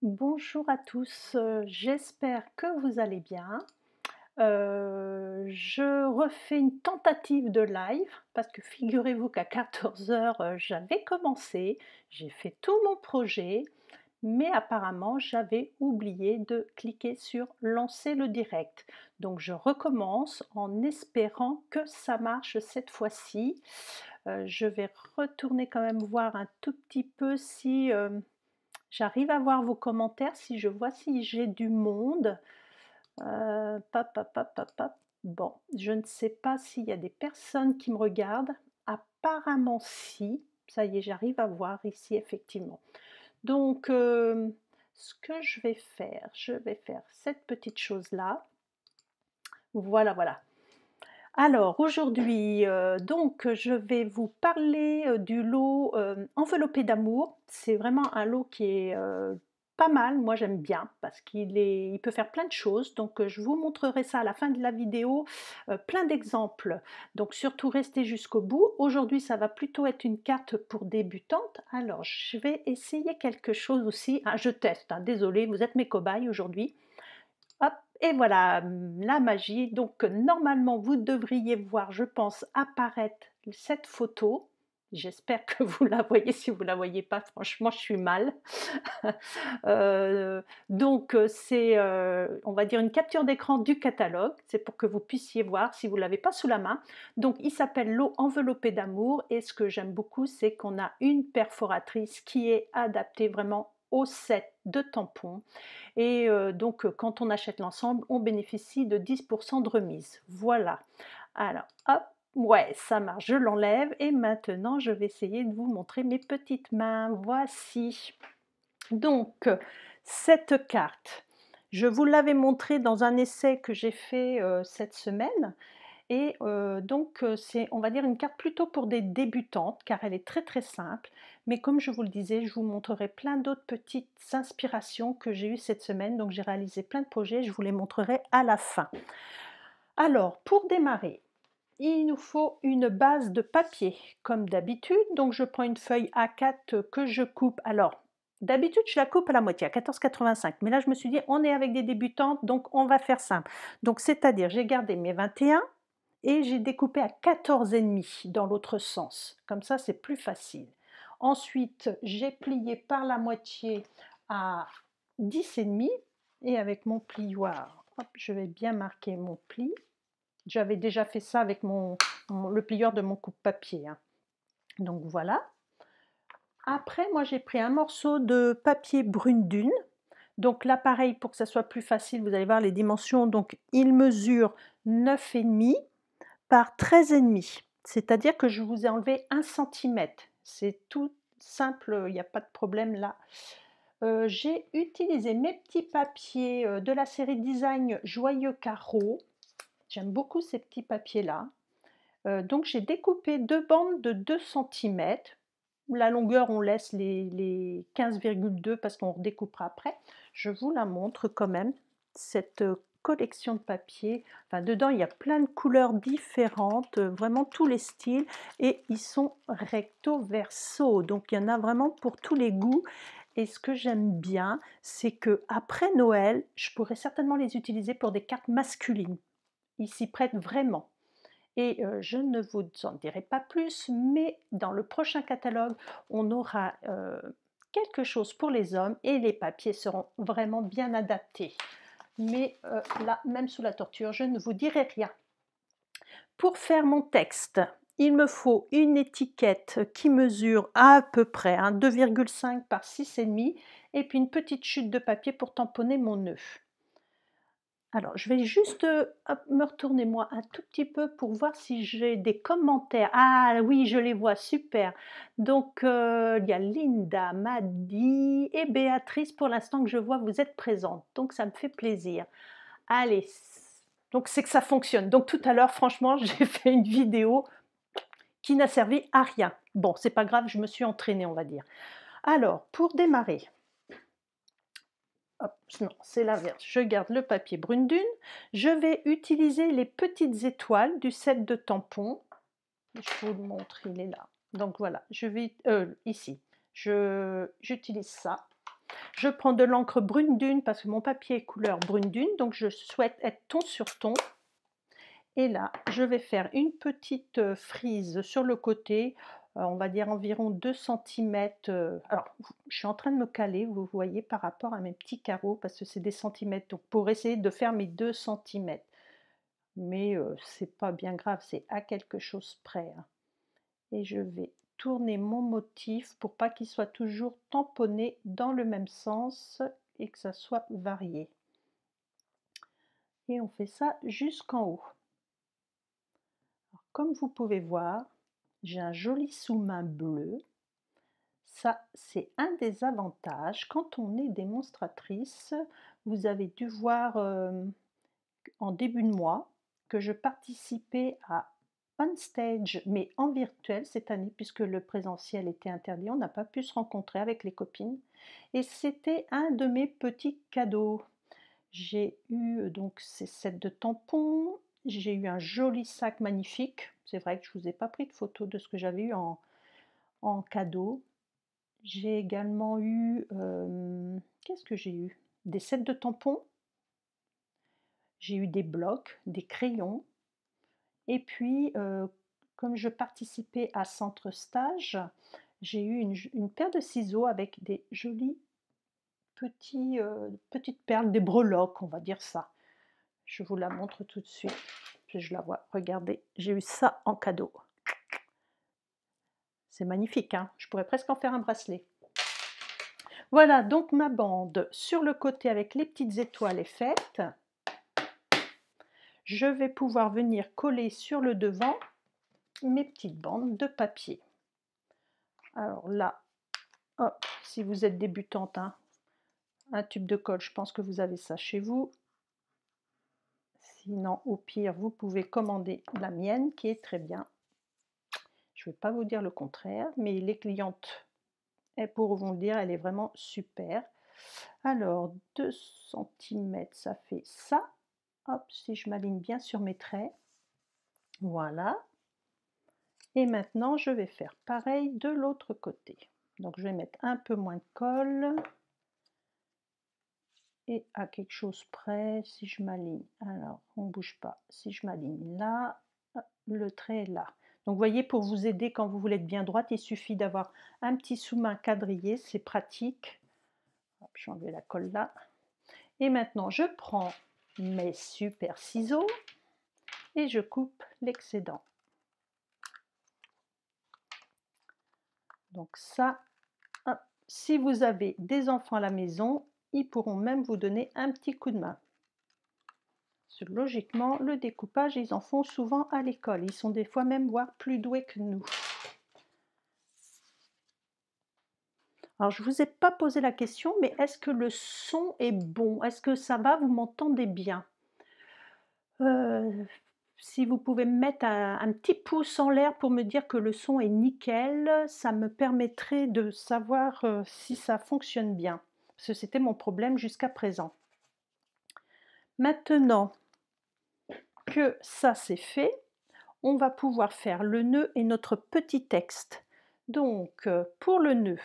Bonjour à tous, j'espère que vous allez bien. Je refais une tentative de live parce que figurez-vous qu'à 14 h, j'avais commencé, j'ai fait tout mon projet, mais apparemment j'avais oublié de cliquer sur lancer le direct. Donc je recommence en espérant que ça marche cette fois-ci. Je vais retourner quand même voir un tout petit peu si, j'arrive à voir vos commentaires, si je vois si j'ai du monde. Pop, pop, pop, pop, pop. Bon, je ne sais pas s'il y a des personnes qui me regardent. Apparemment si. Ça y est, j'arrive à voir ici effectivement. Donc, ce que je vais faire cette petite chose-là. Voilà, voilà. Alors aujourd'hui, donc je vais vous parler, du lot, enveloppé d'amour. C'est vraiment un lot qui est, pas mal, moi j'aime bien parce il peut faire plein de choses, donc je vous montrerai ça à la fin de la vidéo, plein d'exemples, donc surtout restez jusqu'au bout. Aujourd'hui, ça va plutôt être une carte pour débutantes. Alors je vais essayer quelque chose aussi, ah je teste, hein, désolée, vous êtes mes cobayes aujourd'hui. Hop, et voilà, la magie. Donc normalement, vous devriez voir, je pense, apparaître cette photo. J'espère que vous la voyez. Si vous ne la voyez pas, franchement, je suis mal. Donc c'est, on va dire une capture d'écran du catalogue. C'est pour que vous puissiez voir si vous ne l'avez pas sous la main. Donc il s'appelle Lot enveloppé d'amour et ce que j'aime beaucoup, c'est qu'on a une perforatrice qui est adaptée vraiment au set de tampons et donc quand on achète l'ensemble, on bénéficie de 10 de remise. Voilà. Alors hop, ouais, ça marche, je l'enlève et maintenant je vais essayer de vous montrer mes petites mains. Voici. Donc cette carte, je vous l'avais montrée dans un essai que j'ai fait, cette semaine et donc c'est, on va dire, une carte plutôt pour des débutantes car elle est très, très simple. Mais comme je vous le disais, je vous montrerai plein d'autres petites inspirations que j'ai eues cette semaine. Donc j'ai réalisé plein de projets, je vous les montrerai à la fin. Alors pour démarrer, il nous faut une base de papier comme d'habitude. Donc je prends une feuille A4 que je coupe. Alors d'habitude je la coupe à la moitié, à 14,85. Mais là je me suis dit on est avec des débutantes, donc on va faire simple. Donc c'est-à-dire j'ai gardé mes 21 et j'ai découpé à 14,5 dans l'autre sens. Comme ça, c'est plus facile. Ensuite, j'ai plié par la moitié à 10,5 et avec mon plioir, hop, je vais bien marquer mon pli. J'avais déjà fait ça avec le plieur de mon coupe-papier, hein. Donc voilà. Après, moi, j'ai pris un morceau de papier brune dune. Donc là, pareil, pour que ça soit plus facile, vous allez voir les dimensions. Donc, il mesure 9,5 par 13,5. C'est-à-dire que je vous ai enlevé 1 centimètre. C'est tout simple, il n'y a pas de problème là. J'ai utilisé mes petits papiers de la série Design Joyeux Carreau. J'aime beaucoup ces petits papiers-là. Donc j'ai découpé 2 bandes de 2 centimètres. La longueur, on laisse les 15,2 parce qu'on redécoupera après. Je vous la montre quand même, cette collection de papiers. Enfin, dedans, il y a plein de couleurs différentes, vraiment tous les styles, et ils sont recto verso. Donc il y en a vraiment pour tous les goûts. Et ce que j'aime bien, c'est que après Noël, je pourrais certainement les utiliser pour des cartes masculines. Ils s'y prêtent vraiment. Et je ne vous en dirai pas plus, mais dans le prochain catalogue, on aura quelque chose pour les hommes et les papiers seront vraiment bien adaptés. Mais là, même sous la torture, je ne vous dirai rien. Pour faire mon texte, il me faut une étiquette qui mesure à peu près 2,5 par 6,5 et puis une petite chute de papier pour tamponner mon nœud. Alors, je vais juste, hop, me retourner moi un tout petit peu pour voir si j'ai des commentaires. Ah oui, je les vois, super. Donc, il y a Linda, Maddy et Béatrice pour l'instant que je vois, vous êtes présentes, donc ça me fait plaisir. Allez, donc c'est que ça fonctionne. Donc tout à l'heure, franchement, j'ai fait une vidéo qui n'a servi à rien. Bon, c'est pas grave, je me suis entraînée, on va dire. Alors, pour démarrer, hop, non, c'est l'inverse. Je garde le papier brune dune. Je vais utiliser les petites étoiles du set de tampons. Je vous le montre, il est là. Donc voilà, je vais ici. J'utilise ça. Je prends de l'encre brune dune parce que mon papier est couleur brune dune, donc je souhaite être ton sur ton. Et là, je vais faire une petite frise sur le côté, on va dire environ 2 centimètres. Alors, je suis en train de me caler, vous voyez, par rapport à mes petits carreaux parce que c'est des centimètres, donc pour essayer de faire mes 2 centimètres. Mais c'est pas bien grave, c'est à quelque chose près, hein. Et je vais tourner mon motif pour pas qu'il soit toujours tamponné dans le même sens et que ça soit varié. Et on fait ça jusqu'en haut. Alors, comme vous pouvez voir, j'ai un joli sous-main bleu. Ça, c'est un des avantages. Quand on est démonstratrice, vous avez dû voir en début de mois que je participais à On Stage, mais en virtuel cette année, puisque le présentiel était interdit, on n'a pas pu se rencontrer avec les copines. Et c'était un de mes petits cadeaux. J'ai eu donc ces sets de tampons, j'ai eu un joli sac magnifique. C'est vrai que je ne vous ai pas pris de photo de ce que j'avais eu en cadeau. J'ai également eu, qu'est-ce que j'ai eu? Des sets de tampons, j'ai eu des blocs, des crayons, et puis, comme je participais à Centre Stage, j'ai eu une paire de ciseaux avec des jolis petites perles, des breloques, on va dire ça. Je vous la montre tout de suite. Je la vois, regardez, j'ai eu ça en cadeau. C'est magnifique, hein? Je pourrais presque en faire un bracelet. Voilà, donc ma bande sur le côté avec les petites étoiles est faite. Je vais pouvoir venir coller sur le devant mes petites bandes de papier. Alors là, hop, si vous êtes débutante, hein, un tube de colle, je pense que vous avez ça chez vous. Sinon, au pire, vous pouvez commander la mienne qui est très bien. Je ne vais pas vous dire le contraire, mais les clientes elles pourront le dire, elle est vraiment super. Alors, 2 centimètres, ça fait ça. Hop, si je m'aligne bien sur mes traits. Voilà. Et maintenant, je vais faire pareil de l'autre côté. Donc, je vais mettre un peu moins de colle. Et à quelque chose près, si je m'aligne, alors on ne bouge pas, si je m'aligne là, le trait est là. Donc vous voyez, pour vous aider quand vous voulez être bien droite, il suffit d'avoir un petit sous-main quadrillé, c'est pratique. Hop, je vais enlever la colle là. Et maintenant, je prends mes super ciseaux et je coupe l'excédent. Donc ça, hop, si vous avez des enfants à la maison, ils pourront même vous donner un petit coup de main. Parce que logiquement, le découpage, ils en font souvent à l'école. Ils sont des fois même voire plus doués que nous. Alors, je ne vous ai pas posé la question, mais est-ce que le son est bon? Est-ce que ça va? Vous m'entendez bien? Si vous pouvez me mettre un petit pouce en l'air pour me dire que le son est nickel, ça me permettrait de savoir si ça fonctionne bien. Parce que c'était mon problème jusqu'à présent. Maintenant que ça c'est fait, on va pouvoir faire le nœud et notre petit texte. Donc, pour le nœud,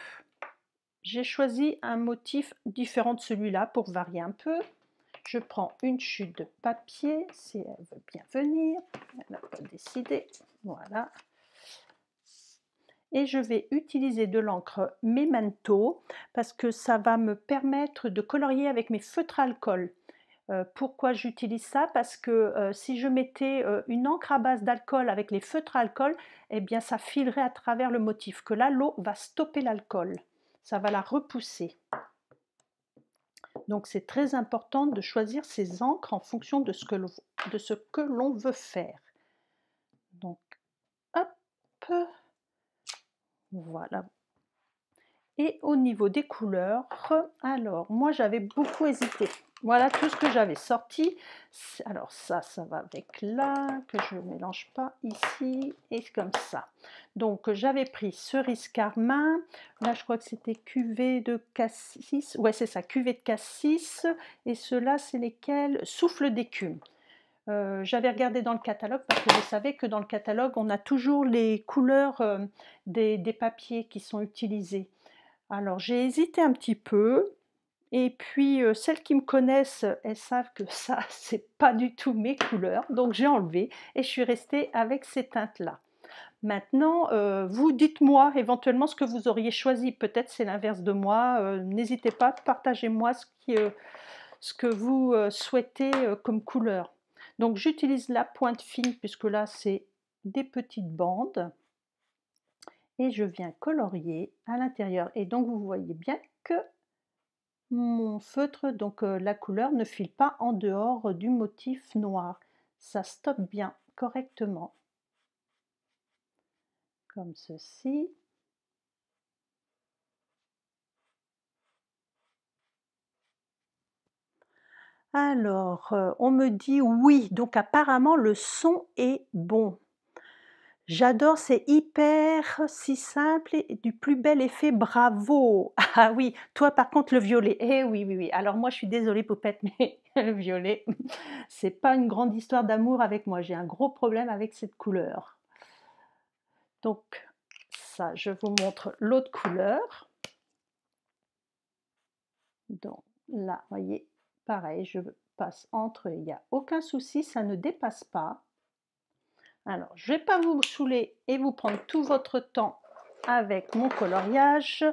j'ai choisi un motif différent de celui-là pour varier un peu. Je prends une chute de papier, si elle veut bien venir, elle n'a pas décidé, voilà. Et je vais utiliser de l'encre Memento parce que ça va me permettre de colorier avec mes feutres à alcool. Pourquoi j'utilise ça? Parce que si je mettais une encre à base d'alcool avec les feutres à alcool, eh bien ça filerait à travers le motif, que là l'eau va stopper l'alcool, ça va la repousser. Donc c'est très important de choisir ses encres en fonction de ce que l'on veut faire. Donc hop, voilà. Et au niveau des couleurs, alors moi j'avais beaucoup hésité. Voilà tout ce que j'avais sorti. Alors ça va avec là, que je ne mélange pas ici, et comme ça. Donc j'avais pris cerise carmin, là je crois que c'était cuvée de cassis, ouais c'est ça, cuvée de cassis, et ceux-là c'est lesquels? Souffle d'écume. J'avais regardé dans le catalogue parce que vous savez que dans le catalogue on a toujours les couleurs des papiers qui sont utilisés. Alors j'ai hésité un petit peu et puis, celles qui me connaissent, elles savent que ça, c'est pas du tout mes couleurs, donc j'ai enlevé et je suis restée avec ces teintes-là. Maintenant, vous dites-moi éventuellement ce que vous auriez choisi, peut-être c'est l'inverse de moi, n'hésitez pas, partagez-moi ce que vous, souhaitez, comme couleur. Donc j'utilise la pointe fine puisque là c'est des petites bandes et je viens colorier à l'intérieur et donc vous voyez bien que mon feutre, donc la couleur ne file pas en dehors du motif noir. Ça stoppe bien correctement, comme ceci. Alors, on me dit: «Oui», donc apparemment le son est bon. J'adore, c'est hyper si simple et du plus bel effet, bravo! Ah oui, toi par contre le violet, eh oui, oui, oui. Alors moi je suis désolée Poupette, mais le violet, c'est pas une grande histoire d'amour avec moi, j'ai un gros problème avec cette couleur. Donc ça, je vous montre l'autre couleur. Donc là, voyez, pareil, je passe entre, il n'y a aucun souci, ça ne dépasse pas. Alors, je ne vais pas vous saouler et vous prendre tout votre temps avec mon coloriage.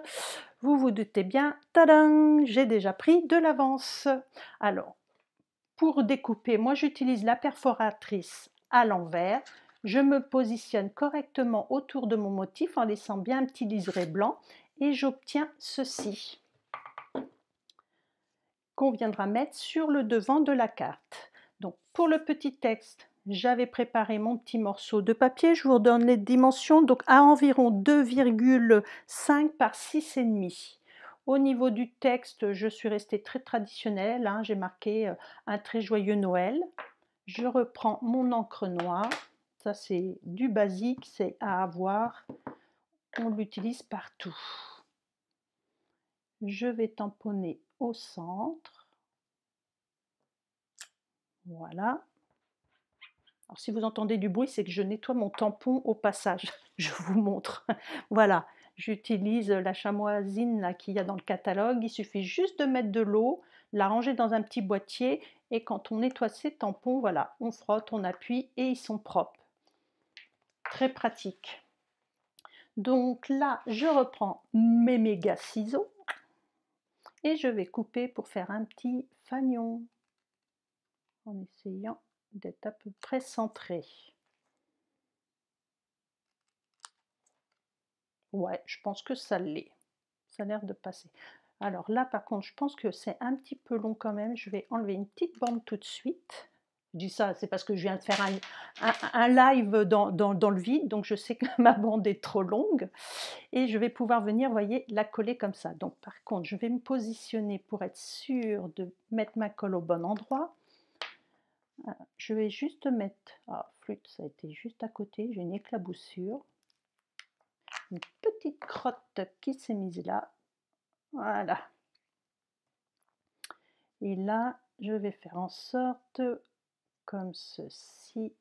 Vous vous doutez bien, tadam, j'ai déjà pris de l'avance. Alors, pour découper, moi j'utilise la perforatrice à l'envers. Je me positionne correctement autour de mon motif en laissant bien un petit liseré blanc et j'obtiens ceci qu'on viendra mettre sur le devant de la carte. Donc pour le petit texte, j'avais préparé mon petit morceau de papier, je vous redonne les dimensions, donc à environ 2,5 par 6,5. Au niveau du texte, je suis restée très traditionnelle, hein, j'ai marqué un très joyeux Noël. Je reprends mon encre noire, ça c'est du basique, c'est à avoir, on l'utilise partout. Je vais tamponner au centre. Voilà. Alors si vous entendez du bruit, c'est que je nettoie mon tampon au passage. Je vous montre. Voilà, j'utilise la chamoisine qu'il y a dans le catalogue. Il suffit juste de mettre de l'eau, la ranger dans un petit boîtier et quand on nettoie ses tampons, voilà, on frotte, on appuie et ils sont propres. Très pratique. Donc là, je reprends mes méga ciseaux et je vais couper pour faire un petit fanion en essayant d'être à peu près centré. Ouais, je pense que ça l'est. Ça a l'air de passer. Alors là, par contre, je pense que c'est un petit peu long quand même. Je vais enlever une petite bande tout de suite. Je dis ça, c'est parce que je viens de faire un live dans le vide, donc je sais que ma bande est trop longue. Et je vais pouvoir venir, vous voyez, la coller comme ça. Donc par contre, je vais me positionner pour être sûre de mettre ma colle au bon endroit. Je vais juste mettre... Ah, flûte, ça a été juste à côté, j'ai une éclaboussure. Une petite crotte qui s'est mise là. Voilà. Et là, je vais faire en sorte, comme ceci.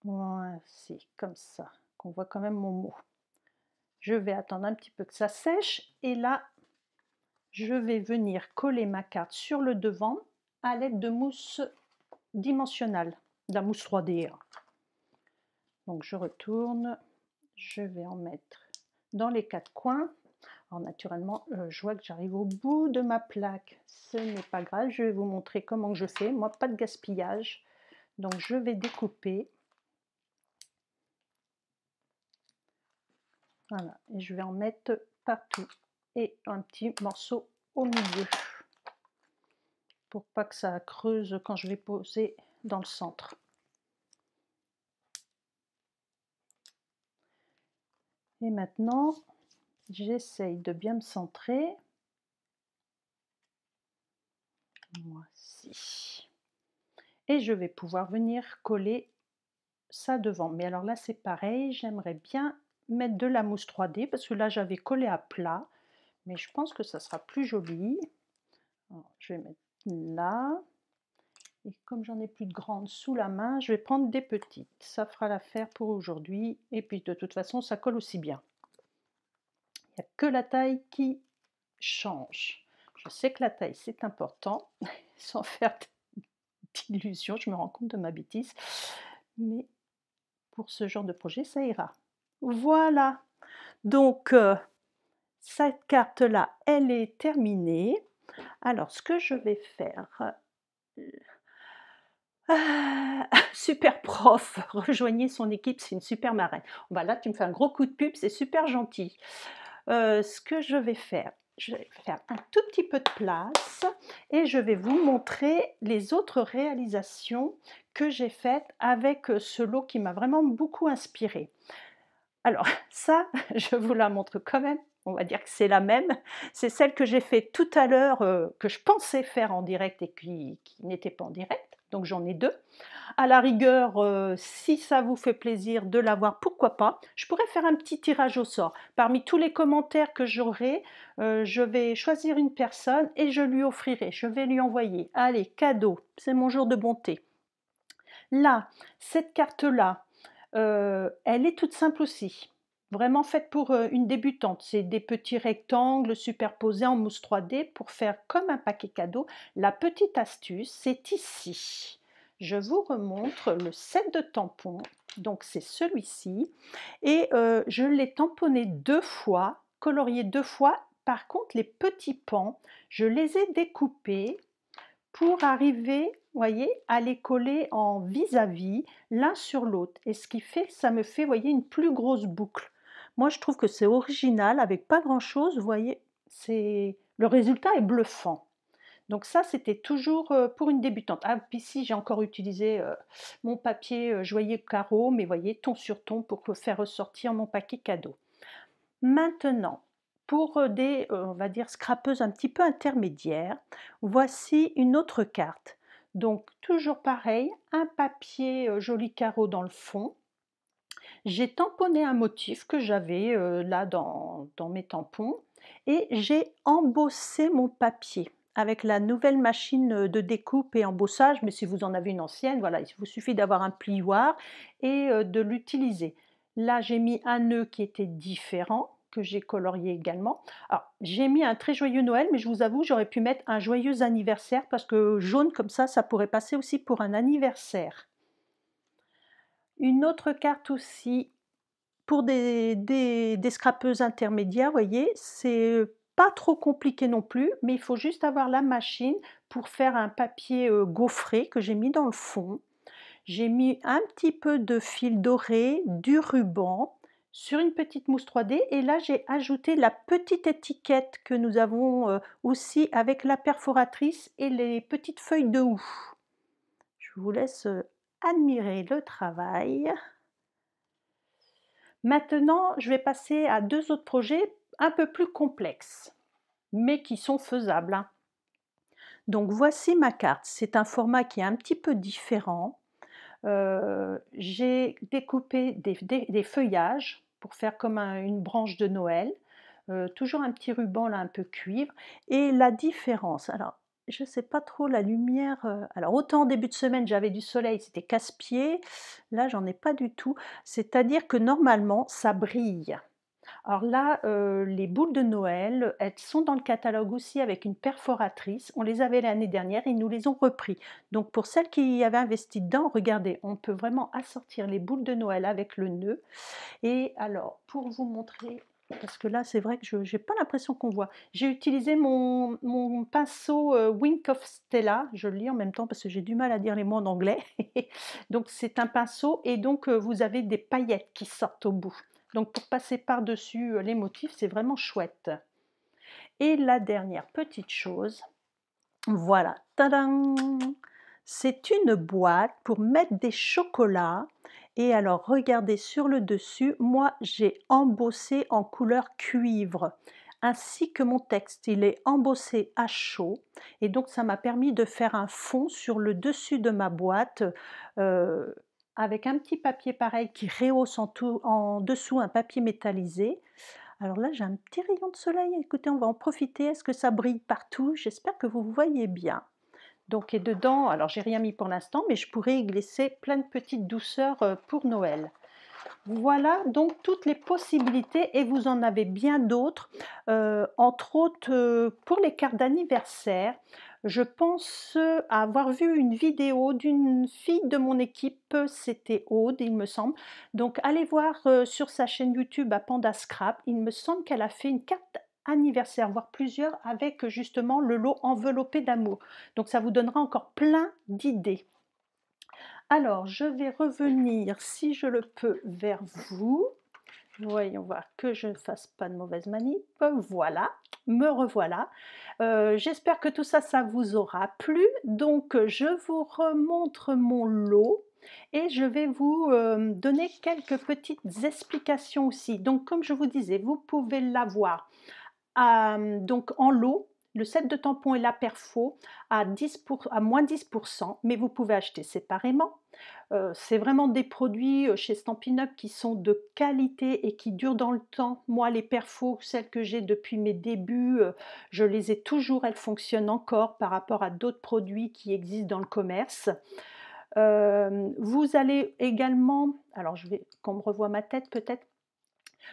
Voici, comme ça, qu'on voit quand même mon mot. Je vais attendre un petit peu que ça sèche et là, je vais venir coller ma carte sur le devant à l'aide de mousse dimensionnelle, de la mousse 3D. Donc je retourne, je vais en mettre dans les quatre coins. Alors naturellement, je vois que j'arrive au bout de ma plaque. Ce n'est pas grave, je vais vous montrer comment je fais. Moi, pas de gaspillage. Donc je vais découper. Voilà, et je vais en mettre partout. Et un petit morceau au milieu. Pour pas que ça creuse quand je vais poser dans le centre. Et maintenant, j'essaye de bien me centrer. Voici. Et je vais pouvoir venir coller ça devant. Mais alors là, c'est pareil, j'aimerais bien mettre de la mousse 3D parce que là, j'avais collé à plat. Mais je pense que ça sera plus joli. Alors, je vais mettre là. Et comme j'en ai plus de grandes sous la main, je vais prendre des petites. Ça fera l'affaire pour aujourd'hui. Et puis de toute façon, ça colle aussi bien. Il n'y a que la taille qui change. Je sais que la taille, c'est important, sans faire d'illusions, je me rends compte de ma bêtise, mais pour ce genre de projet, ça ira. Voilà, donc cette carte-là, elle est terminée. Alors, ce que je vais faire, super prof, rejoignez son équipe, c'est une super marraine. Bah là, tu me fais un gros coup de pub, c'est super gentil. Ce que je vais faire un tout petit peu de place et je vais vous montrer les autres réalisations que j'ai faites avec ce lot qui m'a vraiment beaucoup inspirée. Alors ça, je vous la montre quand même, on va dire que c'est la même. C'est celle que j'ai fait tout à l'heure, que je pensais faire en direct et qui n'était pas en direct, donc j'en ai 2. À la rigueur, si ça vous fait plaisir de l'avoir, pourquoi pas. Je pourrais faire un petit tirage au sort. Parmi tous les commentaires que j'aurai, je vais choisir une personne et je lui offrirai. Je vais lui envoyer. Allez, cadeau, c'est mon jour de bonté. Là, cette carte-là, elle est toute simple aussi. Vraiment faite pour une débutante. C'est des petits rectangles superposés en mousse 3D pour faire comme un paquet cadeau. La petite astuce, c'est ici. Je vous remontre le set de tampons. Donc c'est celui-ci. Et je l'ai tamponné 2 fois, colorié 2 fois. Par contre, les petits pans, je les ai découpés pour arriver, voyez, à les coller en vis-à-vis l'un sur l'autre. Et ce qui fait, ça me fait, voyez, une plus grosse boucle. Moi, je trouve que c'est original, avec pas grand-chose, vous voyez, le résultat est bluffant. Donc ça, c'était toujours pour une débutante. Ah, puis ici, j'ai encore utilisé mon papier joyeux carreau, mais voyez, ton sur ton pour faire ressortir mon paquet cadeau. Maintenant, pour des, on va dire, scrapeuses un petit peu intermédiaires, voici une autre carte. Donc toujours pareil, un papier joli carreau dans le fond. J'ai tamponné un motif que j'avais là dans mes tampons et j'ai embossé mon papier avec la nouvelle machine de découpe et embossage, mais si vous en avez une ancienne, voilà, il vous suffit d'avoir un plioir et de l'utiliser. Là, j'ai mis un nœud qui était différent, que j'ai colorié également. Alors, j'ai mis un très joyeux Noël, mais je vous avoue, j'aurais pu mettre un joyeux anniversaire parce que jaune comme ça pourrait passer aussi pour un anniversaire. Une autre carte aussi pour des scrapeuses intermédiaires, vous voyez, c'est pas trop compliqué non plus, mais il faut juste avoir la machine pour faire un papier gaufré que j'ai mis dans le fond. J'ai mis un petit peu de fil doré, du ruban sur une petite mousse 3D et là j'ai ajouté la petite étiquette que nous avons aussi avec la perforatrice et les petites feuilles de houx. Je vous laisse admirer le travail. Maintenant, je vais passer à 2 autres projets un peu plus complexes, mais qui sont faisables, hein. Donc voici ma carte. C'est un format qui est un petit peu différent. J'ai découpé des feuillages pour faire comme une branche de Noël. Toujours un petit ruban là, un peu cuivre. Et la différence, alors je ne sais pas trop la lumière. Alors autant en début de semaine j'avais du soleil, c'était casse-pied. Là j'en ai pas du tout. C'est-à-dire que normalement ça brille. Alors là, les boules de Noël, elles sont dans le catalogue aussi avec une perforatrice. On les avait l'année dernière, ils nous les ont repris. Donc pour celles qui y avaient investi dedans, regardez, on peut vraiment assortir les boules de Noël avec le nœud. Et alors, pour vous montrer, parce que là c'est vrai que je n'ai pas l'impression qu'on voit, j'ai utilisé mon pinceau Wink of Stella, je le lis en même temps parce que j'ai du mal à dire les mots en anglais. Donc c'est un pinceau et donc vous avez des paillettes qui sortent au bout. Donc pour passer par-dessus les motifs, c'est vraiment chouette. Et la dernière petite chose, voilà, tadam! C'est une boîte pour mettre des chocolats et alors regardez sur le dessus, moi j'ai embossé en couleur cuivre ainsi que mon texte, il est embossé à chaud et donc ça m'a permis de faire un fond sur le dessus de ma boîte avec un petit papier pareil qui rehausse en dessous un papier métallisé. Alors là j'ai un petit rayon de soleil, écoutez on va en profiter, est-ce que ça brille partout? J'espère que vous voyez bien. Donc et dedans, alors j'ai rien mis pour l'instant, mais je pourrais y glisser plein de petites douceurs pour Noël. Voilà donc toutes les possibilités et vous en avez bien d'autres, entre autres, pour les cartes d'anniversaire. Je pense, avoir vu une vidéo d'une fille de mon équipe, c'était Aude, il me semble. Donc allez voir, sur sa chaîne YouTube à Panda Scrap, il me semble qu'elle a fait une carte anniversaire, voire plusieurs, avec justement le lot enveloppé d'amour. Donc ça vous donnera encore plein d'idées. Alors, je vais revenir, si je le peux, vers vous. Voyons voir que je ne fasse pas de mauvaise manip. Voilà, me revoilà. J'espère que tout ça, ça vous aura plu. Donc, je vous remontre mon lot et je vais vous donner quelques petites explications aussi. Donc, comme je vous disais, vous pouvez l'avoir donc en lot, le set de tampons et la perfo à, à moins 10%, mais vous pouvez acheter séparément. C'est vraiment des produits chez Stampin' Up qui sont de qualité et qui durent dans le temps. Moi, les perfos, celles que j'ai depuis mes débuts, je les ai toujours, elles fonctionnent encore par rapport à d'autres produits qui existent dans le commerce. Vous allez également, alors je vais qu'on me revoie ma tête peut-être,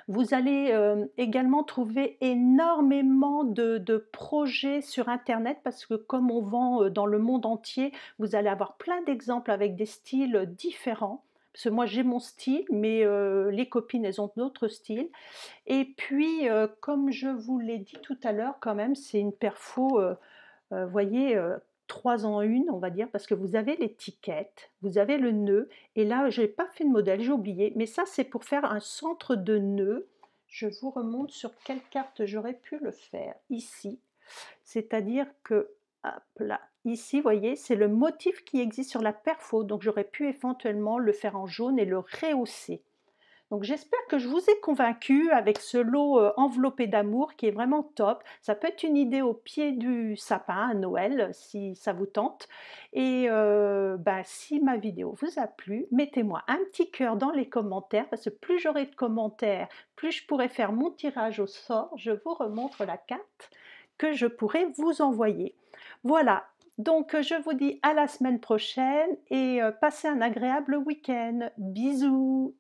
vous allez également trouver énormément de projets sur internet parce que comme on vend dans le monde entier, vous allez avoir plein d'exemples avec des styles différents. Parce que moi j'ai mon style, mais les copines elles ont d'autres styles. Et puis comme je vous l'ai dit tout à l'heure quand même, c'est une perfo voyez, 3 en une, on va dire, parce que vous avez l'étiquette, vous avez le nœud et là, j'ai pas fait de modèle, j'ai oublié, mais ça, c'est pour faire un centre de nœud. Je vous remonte sur quelle carte j'aurais pu le faire. Ici, c'est-à-dire que, hop là, ici, vous voyez, c'est le motif qui existe sur la perfo, donc j'aurais pu éventuellement le faire en jaune et le rehausser. Donc j'espère que je vous ai convaincu avec ce lot enveloppé d'amour qui est vraiment top. Ça peut être une idée au pied du sapin à Noël si ça vous tente. Et bah, si ma vidéo vous a plu, mettez-moi un petit cœur dans les commentaires parce que plus j'aurai de commentaires, plus je pourrai faire mon tirage au sort. Je vous remontre la carte que je pourrai vous envoyer. Voilà, donc je vous dis à la semaine prochaine et passez un agréable week-end. Bisous!